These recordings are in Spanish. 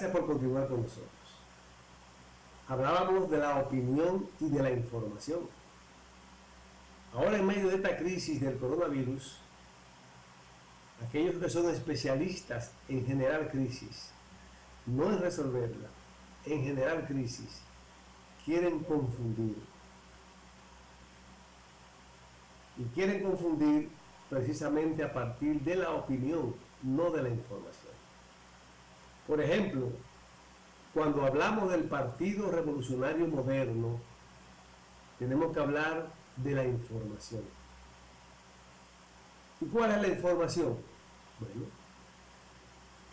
Gracias por continuar con nosotros. Hablábamos de la opinión y de la información. Ahora, en medio de esta crisis del coronavirus, aquellos que son especialistas en generar crisis, no en resolverla, en generar crisis, quieren confundir. Y quieren confundir precisamente a partir de la opinión, no de la información. Por ejemplo, cuando hablamos del Partido Revolucionario Moderno, tenemos que hablar de la información. ¿Y cuál es la información? Bueno,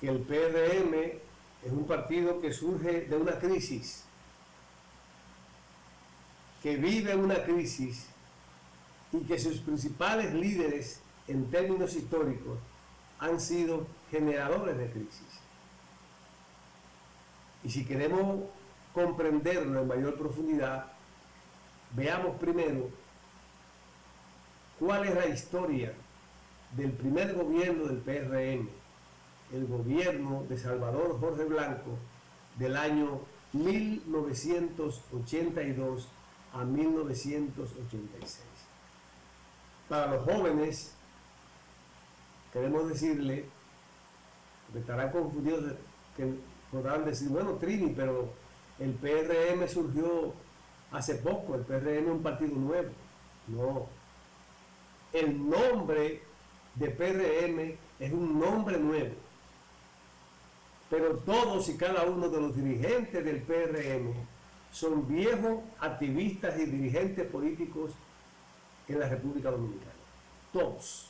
que el PRM es un partido que surge de una crisis, que vive una crisis y que sus principales líderes en términos históricos han sido generadores de crisis. Y si queremos comprenderlo en mayor profundidad, veamos primero cuál es la historia del primer gobierno del PRM, el gobierno de Salvador Jorge Blanco del año 1982 a 1986. Para los jóvenes, queremos decirle, que estarán confundidos, que podrán decir, bueno, Trini, pero el PRM surgió hace poco, el PRM es un partido nuevo. No, el nombre de PRM es un nombre nuevo, pero todos y cada uno de los dirigentes del PRM son viejos activistas y dirigentes políticos en la República Dominicana, todos.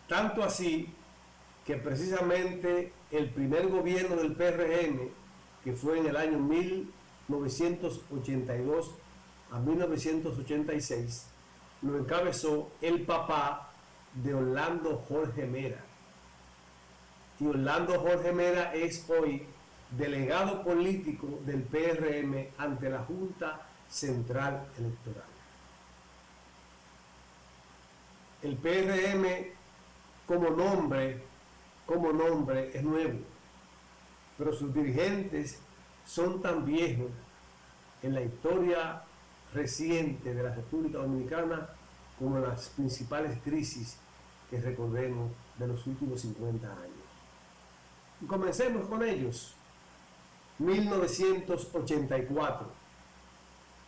Tanto así que precisamente el primer gobierno del PRM, que fue en el año 1982 a 1986, lo encabezó el papá de Orlando Jorge Mera. Y Orlando Jorge Mera es hoy delegado político del PRM ante la Junta Central Electoral. El PRM como nombre es nuevo, pero sus dirigentes son tan viejos en la historia reciente de la República Dominicana como las principales crisis que recordemos de los últimos 50 años. Y comencemos con ellos. 1984.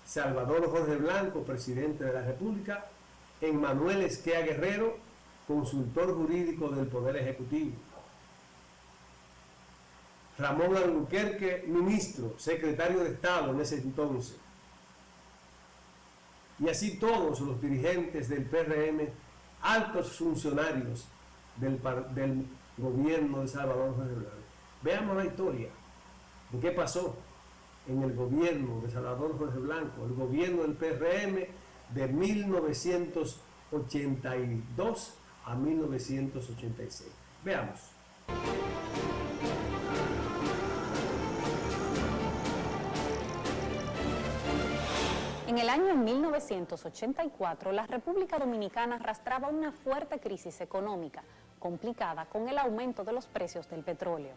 Salvador Jorge Blanco, presidente de la República. Emmanuel Esquea Guerrero, consultor jurídico del Poder Ejecutivo. Ramón Albuquerque, ministro, secretario de Estado en ese entonces. Y así todos los dirigentes del PRM, altos funcionarios del gobierno de Salvador Jorge Blanco. Veamos la historia de qué pasó en el gobierno de Salvador Jorge Blanco, el gobierno del PRM de 1982 a 1986. Veamos. En el año 1984, la República Dominicana arrastraba una fuerte crisis económica, complicada con el aumento de los precios del petróleo.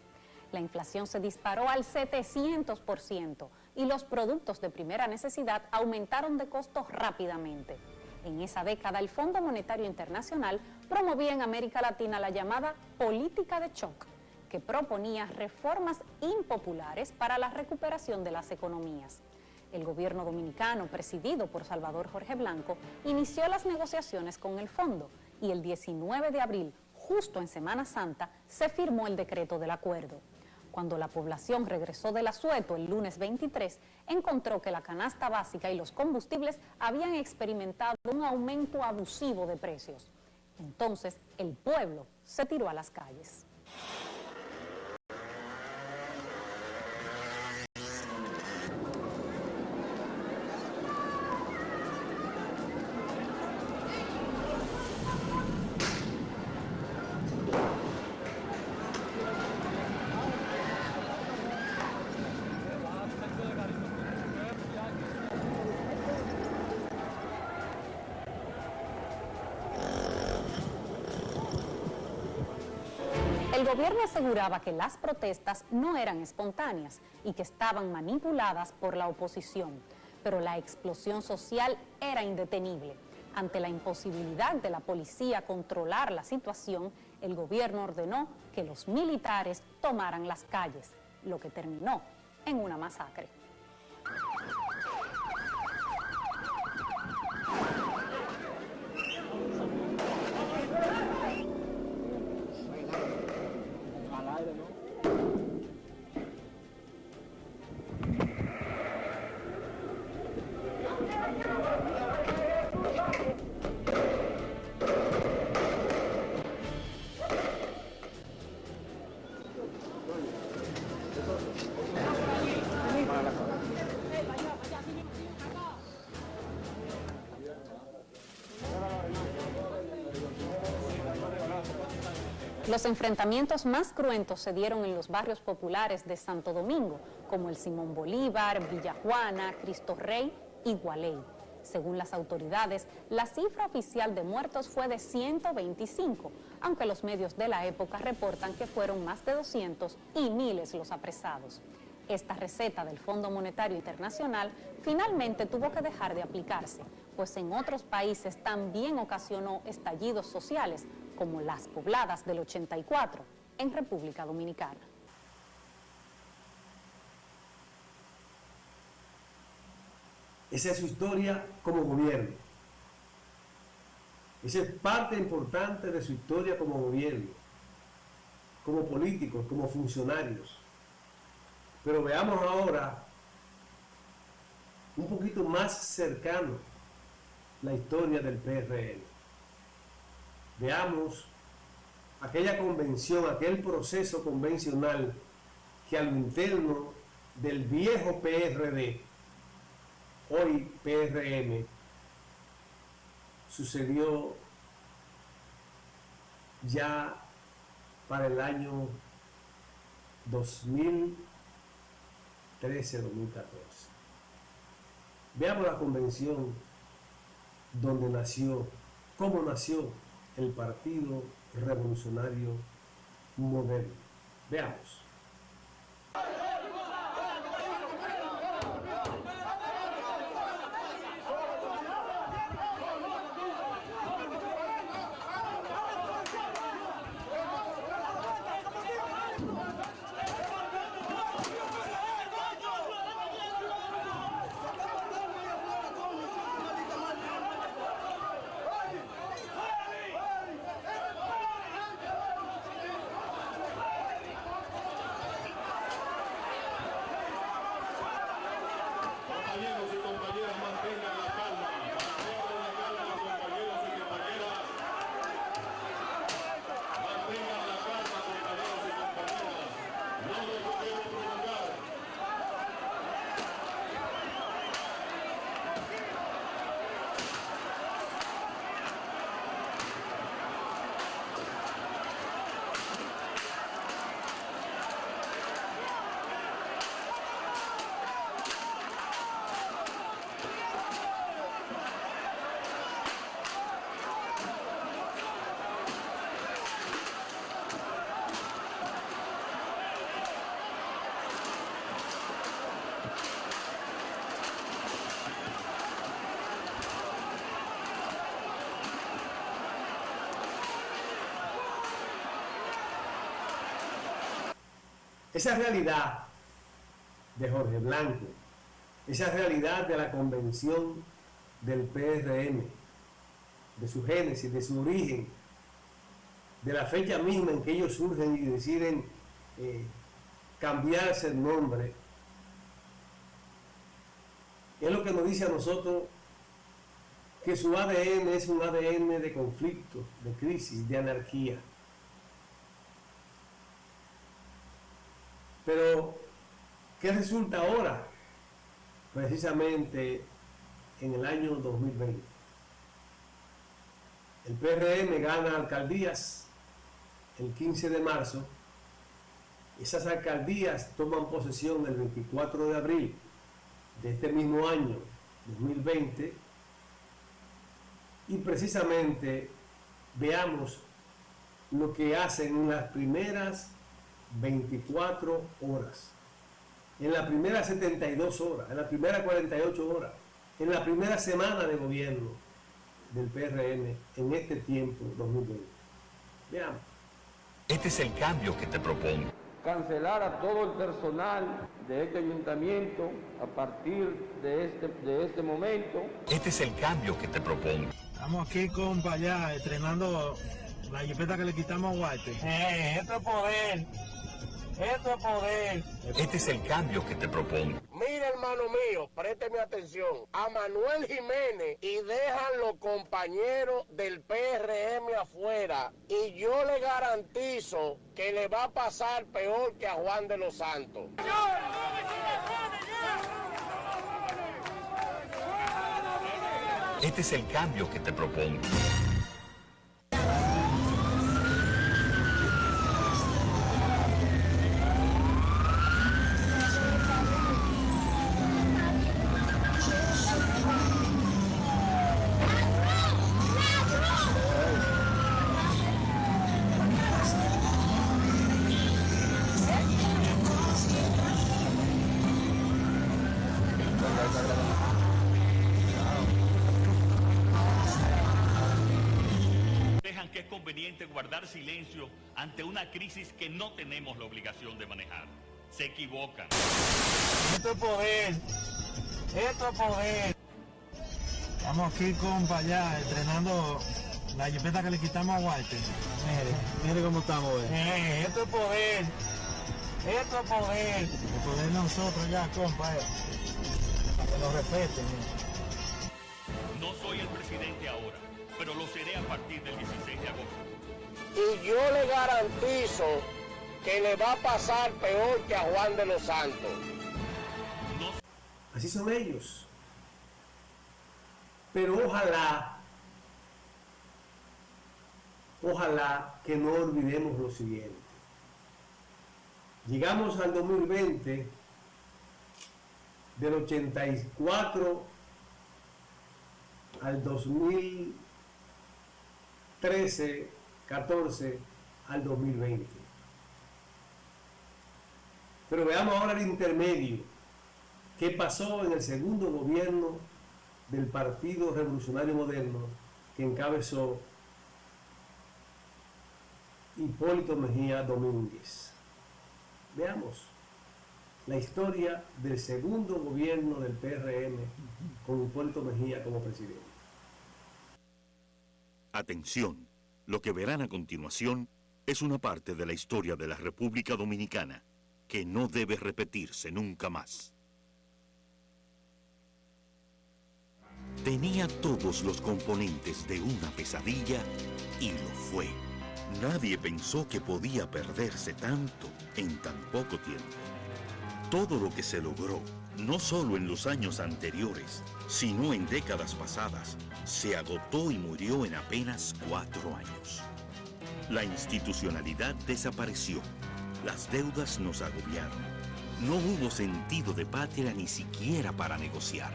La inflación se disparó al 700% y los productos de primera necesidad aumentaron de costo rápidamente. En esa década, el Fondo Monetario Internacional promovía en América Latina la llamada política de shock, que proponía reformas impopulares para la recuperación de las economías. El gobierno dominicano, presidido por Salvador Jorge Blanco, inició las negociaciones con el fondo y el 19 de abril, justo en Semana Santa, se firmó el decreto del acuerdo. Cuando la población regresó del asueto el lunes 23, encontró que la canasta básica y los combustibles habían experimentado un aumento abusivo de precios. Entonces, el pueblo se tiró a las calles. El gobierno aseguraba que las protestas no eran espontáneas y que estaban manipuladas por la oposición, pero la explosión social era indetenible. Ante la imposibilidad de la policía controlar la situación, el gobierno ordenó que los militares tomaran las calles, lo que terminó en una masacre. Los enfrentamientos más cruentos se dieron en los barrios populares de Santo Domingo, como el Simón Bolívar, Villa Juana, Cristo Rey y Gualey. Según las autoridades, la cifra oficial de muertos fue de 125, aunque los medios de la época reportan que fueron más de 200 y miles los apresados. Esta receta del Fondo Monetario Internacional finalmente tuvo que dejar de aplicarse, pues en otros países también ocasionó estallidos sociales, como las pobladas del 84 en República Dominicana. Esa es su historia como gobierno. Esa es parte importante de su historia como gobierno, como políticos, como funcionarios. Pero veamos ahora, un poquito más cercano, la historia del PRM. Veamos aquella convención, aquel proceso convencional que a lo interno del viejo PRD, hoy PRM, sucedió ya para el año 2013-2014. Veamos la convención donde nació, cómo nació el Partido Revolucionario Moderno. Veamos. Esa realidad de Jorge Blanco, esa realidad de la convención del PRM, de su génesis, de su origen, de la fecha misma en que ellos surgen y deciden cambiarse el nombre, es lo que nos dice a nosotros que su ADN es un ADN de conflicto, de crisis, de anarquía. Pero, ¿qué resulta ahora? Precisamente en el año 2020. El PRM gana alcaldías el 15 de marzo. Esas alcaldías toman posesión el 24 de abril de este mismo año, 2020. Y precisamente veamos lo que hacen en las primeras 24 horas, en las primeras 72 horas, en las primeras 48 horas, en la primera semana de gobierno del PRM en este tiempo 2020. Veamos. Este es el cambio que te propongo. Cancelar a todo el personal de este ayuntamiento a partir de este momento. Este es el cambio que te propongo. Estamos aquí, compa, ya estrenando la jipeta que le quitamos a Guate. Esto es poder. Esto es poder. Este es el cambio que te propongo. Mira, hermano mío, présteme atención. A Manuel Jiménez y dejan los compañeros del PRM afuera. Y yo le garantizo que le va a pasar peor que a Juan de los Santos. Este es el cambio que te propongo. Que es conveniente guardar silencio ante una crisis que no tenemos la obligación de manejar. Se equivocan. Esto es poder. Esto es poder. Estamos aquí, compa, ya estrenando la jipeta que le quitamos a Guate. Mire cómo estamos, Esto es poder. Esto es poder. El poder de nosotros ya, compa, para que nos respeten. No soy el presidente ahora, pero lo seré a partir del 16 de agosto. Y yo le garantizo que le va a pasar peor que a Juan de los Santos. Así son ellos. Pero ojalá que no olvidemos lo siguiente. Llegamos al 2020 del 84 al 2013, 14 al 2020. Pero veamos ahora el intermedio. ¿Qué pasó en el segundo gobierno del Partido Revolucionario Moderno que encabezó Hipólito Mejía Domínguez? Veamos la historia del segundo gobierno del PRM con Hipólito Mejía como presidente. Atención, lo que verán a continuación es una parte de la historia de la República Dominicana que no debe repetirse nunca más. Tenía todos los componentes de una pesadilla y lo fue. Nadie pensó que podía perderse tanto en tan poco tiempo. Todo lo que se logró, no solo en los años anteriores, sino en décadas pasadas, se agotó y murió en apenas 4 años. La institucionalidad desapareció, las deudas nos agobiaron, no hubo sentido de patria ni siquiera para negociar,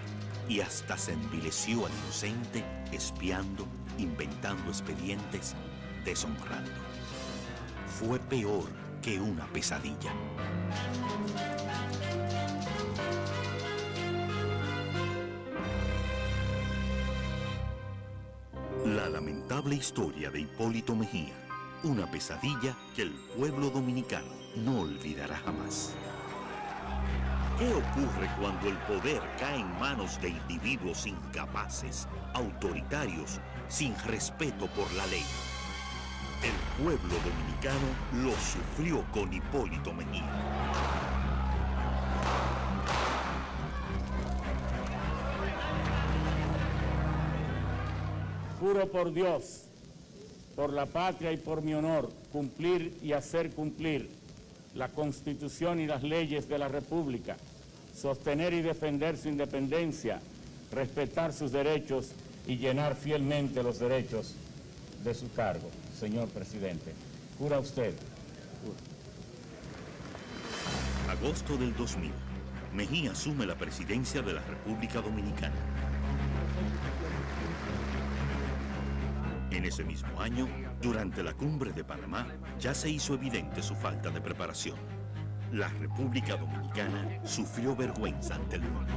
y hasta se envileció al inocente espiando, inventando expedientes, deshonrando. Fue peor que una pesadilla. La lamentable historia de Hipólito Mejía, una pesadilla que el pueblo dominicano no olvidará jamás. ¿Qué ocurre cuando el poder cae en manos de individuos incapaces, autoritarios, sin respeto por la ley? El pueblo dominicano lo sufrió con Hipólito Mejía. Juro por Dios, por la patria y por mi honor, cumplir y hacer cumplir la Constitución y las leyes de la República, sostener y defender su independencia, respetar sus derechos y llenar fielmente los derechos de su cargo. Señor presidente, ¿jura usted? Agosto del 2000, Mejía asume la presidencia de la República Dominicana. En ese mismo año, durante la cumbre de Panamá, ya se hizo evidente su falta de preparación. La República Dominicana sufrió vergüenza ante el mundo.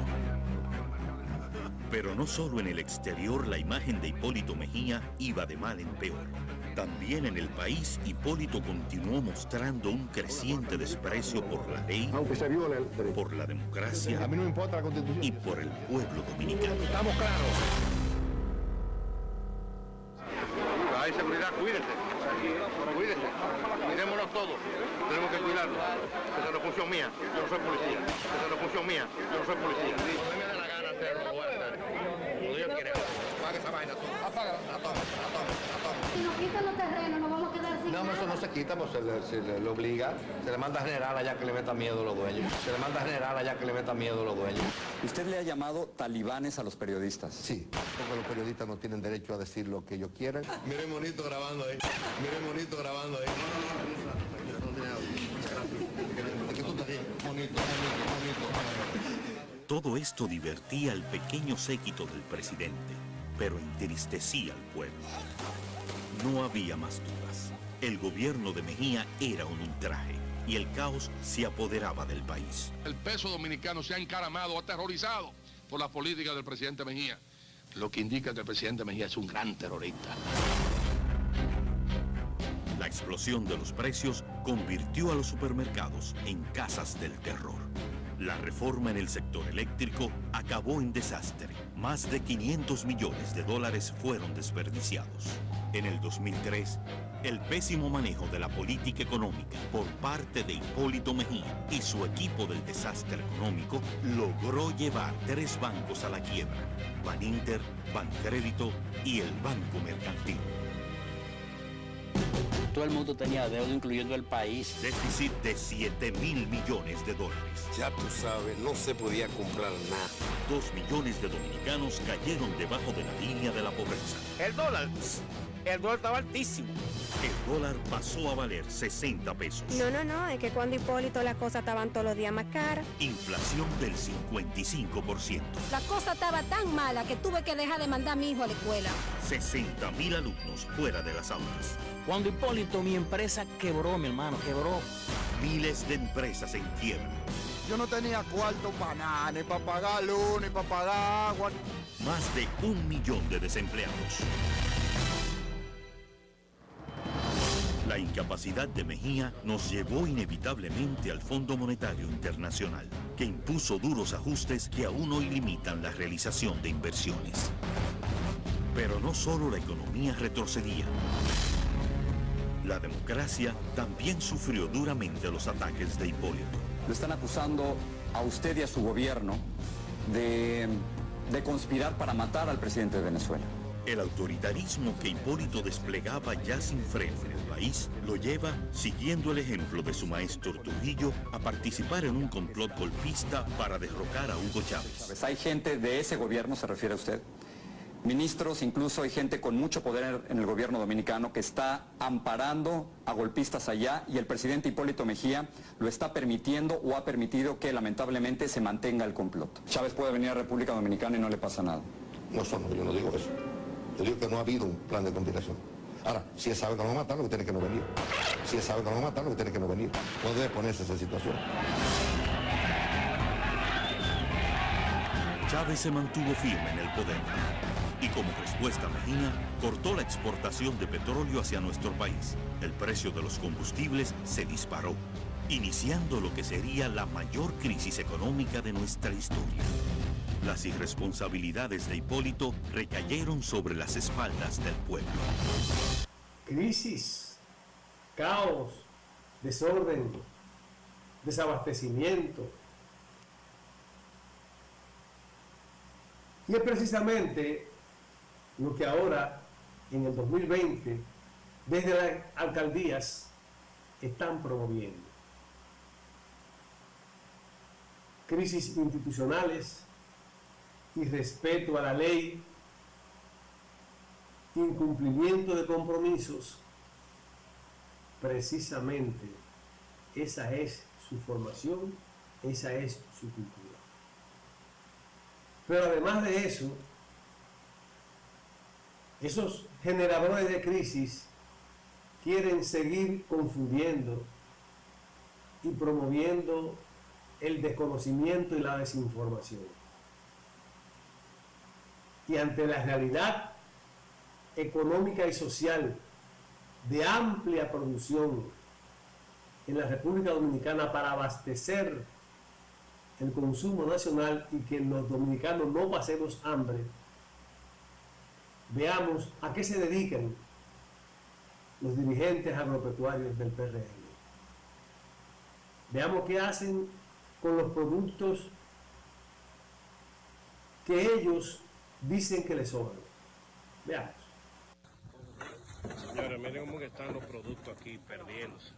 Pero no solo en el exterior la imagen de Hipólito Mejía iba de mal en peor. También en el país, Hipólito continuó mostrando un creciente desprecio por la ley, Aunque se viole el derecho. por la democracia A mí no me importa la Constitución. y por el pueblo dominicano. Estamos claros. Hay seguridad, cuídese. Cuídese. Cuidémonos todos. Tenemos que cuidarnos. Esa no es función mía. Yo no soy policía. Esa no es función mía. Yo no soy policía. No me da la gana hacerlo, lo voy a hacer. Como Dios quiere. Apaga esa vaina tú. Apágala. La toma. Si nos quitan los terrenos, nos vamos a quedar sin No, nada. eso no se quita, pues se le obliga. Se le manda a general allá que le meta miedo a los dueños. Se le manda a general allá que le meta miedo a los dueños. ¿Usted le ha llamado talibanes a los periodistas? Sí, porque los periodistas no tienen derecho a decir lo que ellos quieran. Mire monito grabando ahí. Mire monito grabando ahí. ¿De qué tú te ríes? Monito. Todo esto divertía al pequeño séquito del presidente, pero entristecía al pueblo. No había más dudas. El gobierno de Mejía era un ultraje y el caos se apoderaba del país. El peso dominicano se ha encaramado, aterrorizado por la política del presidente Mejía, lo que indica que el presidente Mejía es un gran terrorista. La explosión de los precios convirtió a los supermercados en casas del terror. La reforma en el sector eléctrico acabó en desastre. Más de 500 millones de dólares fueron desperdiciados. En el 2003, el pésimo manejo de la política económica por parte de Hipólito Mejía y su equipo del desastre económico logró llevar 3 bancos a la quiebra: Baninter, Bancrédito y el Banco Mercantil. Todo el mundo tenía deuda, incluyendo el país. Déficit de 7.000 millones de dólares. Ya tú sabes, no se podía comprar nada. 2 millones de dominicanos cayeron debajo de la línea de la pobreza. El dólar estaba altísimo. El dólar pasó a valer 60 pesos. No, es que cuando Hipólito las cosas estaban todos los días más caras. Inflación del 55%. La cosa estaba tan mala que tuve que dejar de mandar a mi hijo a la escuela. 60.000 alumnos fuera de las aulas. Cuando Hipólito, mi empresa quebró, mi hermano, quebró. Miles de empresas en quiebra. Yo no tenía cuarto para nada, ni para pagar luz, ni para pagar agua. Más de 1 millón de desempleados. La incapacidad de Mejía nos llevó inevitablemente al Fondo Monetario Internacional, que impuso duros ajustes que aún hoy limitan la realización de inversiones. Pero no solo la economía retrocedía. La democracia también sufrió duramente los ataques de Hipólito. Lo están acusando a usted y a su gobierno de conspirar para matar al presidente de Venezuela. El autoritarismo que Hipólito desplegaba ya sin freno en el país lo lleva, siguiendo el ejemplo de su maestro Trujillo, a participar en un complot golpista para derrocar a Hugo Chávez. Hay gente de ese gobierno, se refiere a usted, ministros, incluso hay gente con mucho poder en el gobierno dominicano que está amparando a golpistas allá, y el presidente Hipólito Mejía lo está permitiendo o ha permitido que lamentablemente se mantenga el complot. Chávez puede venir a República Dominicana y no le pasa nada. No, yo no digo eso. Yo digo que no ha habido un plan de conspiración. Ahora, si él sabe que lo va a matar, lo que tiene que no venir. Si él sabe que lo va a matar, lo que tiene que no venir. No debe ponerse esa situación. Chávez se mantuvo firme en el poder y como respuesta Mejía cortó la exportación de petróleo hacia nuestro país. El precio de los combustibles se disparó, iniciando lo que sería la mayor crisis económica de nuestra historia. Las irresponsabilidades de Hipólito recayeron sobre las espaldas del pueblo. Crisis, caos, desorden, desabastecimiento. Y es precisamente lo que ahora, en el 2020, desde las alcaldías están promoviendo. Crisis institucionales, irrespeto a la ley, incumplimiento de compromisos. Precisamente esa es su formación, esa es su cultura. Pero además de eso, Esos generadores de crisis quieren seguir confundiendo y promoviendo el desconocimiento y la desinformación. Y ante la realidad económica y social de amplia producción en la República Dominicana para abastecer el consumo nacional y que los dominicanos no pasemos hambre, veamos a qué se dedican los dirigentes agropecuarios del PRM. Veamos qué hacen con los productos que ellos dicen que les sobran. Veamos. Señores, miren cómo que están los productos aquí perdiéndose.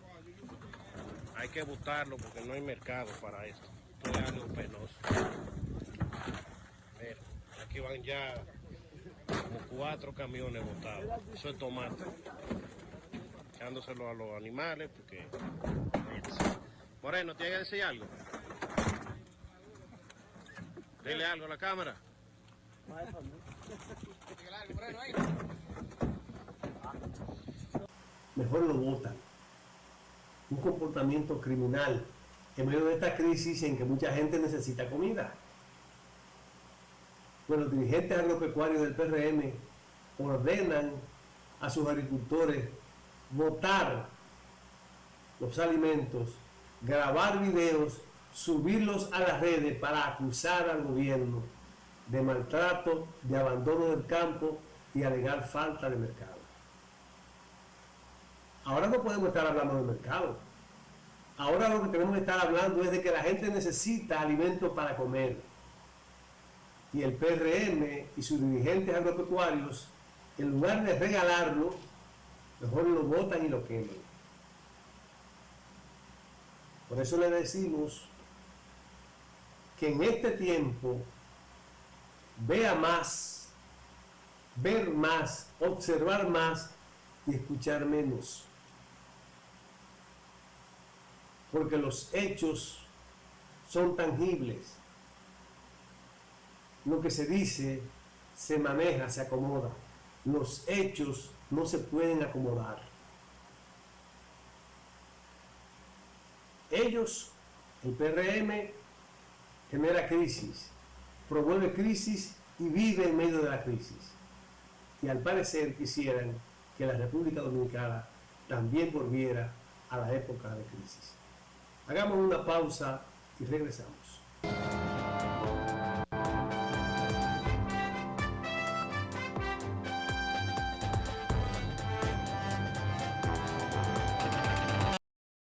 Hay que botarlo porque no hay mercado para esto. Esto es algo penoso. Miren, aquí van ya como 4 camiones botados. Eso es tomate. Echándoselo a los animales porque... Moreno, ¿tiene que decir algo? Dile algo a la cámara. Mejor lo votan. Un comportamiento criminal en medio de esta crisis en que mucha gente necesita comida. Pues los dirigentes agropecuarios del PRM ordenan a sus agricultores botar los alimentos, grabar videos, subirlos a las redes para acusar al gobierno de maltrato, de abandono del campo y alegar falta de mercado. Ahora no podemos estar hablando de mercado. Ahora lo que tenemos que estar hablando es de que la gente necesita alimentos para comer. Y el PRM y sus dirigentes agropecuarios, en lugar de regalarlo, mejor lo botan y lo queman. Por eso le decimos que en este tiempo vea más, ver más, observar más y escuchar menos. Porque los hechos son tangibles. Lo que se dice, se maneja, se acomoda. Los hechos no se pueden acomodar. Ellos, el PRM, genera crisis, promueve crisis y vive en medio de la crisis. Y al parecer quisieran que la República Dominicana también volviera a la época de crisis. Hagamos una pausa y regresamos.